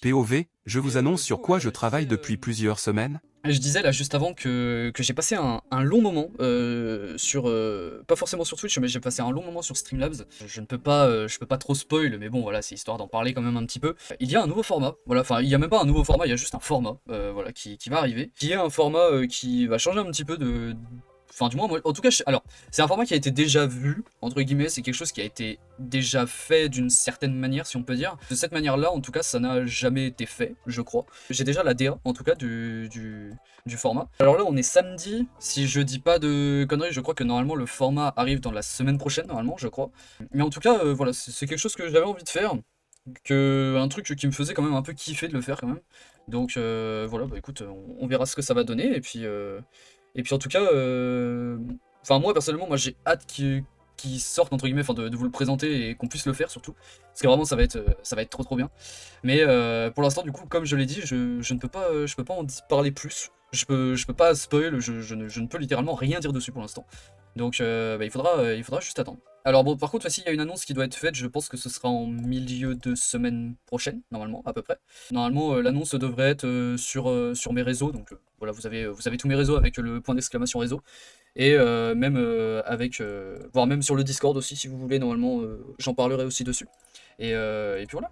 POV, je vous annonce sur quoi je travaille depuis plusieurs semaines. Je disais là juste avant que j'ai passé un long moment sur pas forcément sur Twitch, mais j'ai passé un long moment sur Streamlabs. Je peux pas trop spoil, mais bon voilà, c'est histoire d'en parler quand même un petit peu. Il y a un nouveau format, voilà, enfin il y a même pas un nouveau format, il y a juste un format, voilà, qui va arriver, qui est un format qui va changer un petit peu de, enfin du moins moi, en tout cas, alors c'est un format qui a été déjà vu entre guillemets, c'est quelque chose qui a été déjà fait d'une certaine manière si on peut dire. De cette manière-là, en tout cas, ça n'a jamais été fait, je crois. J'ai déjà la DA en tout cas du format. Alors là, on est samedi, si je dis pas de conneries, je crois que normalement le format arrive dans la semaine prochaine, normalement, je crois. Mais en tout cas, voilà, c'est quelque chose que j'avais envie de faire, un truc qui me faisait quand même un peu kiffer de le faire quand même. Donc voilà, bah écoute, on verra ce que ça va donner, et puis en tout cas, enfin moi personnellement, moi j'ai hâte qu'il sorte entre guillemets, enfin de vous le présenter et qu'on puisse le faire surtout, parce que vraiment ça va être trop bien. Mais pour l'instant du coup, comme je l'ai dit, je peux pas en parler plus. Je peux pas spoil, je ne peux littéralement rien dire dessus pour l'instant. Donc bah, il faudra juste attendre. Alors bon, par contre, voici, il y a une annonce qui doit être faite, je pense que ce sera en milieu de semaine prochaine, normalement, à peu près. Normalement, l'annonce devrait être sur mes réseaux, donc voilà, vous avez tous mes réseaux avec le point d'exclamation réseau, et même voire même sur le Discord aussi, si vous voulez, normalement, j'en parlerai aussi dessus. Et puis voilà.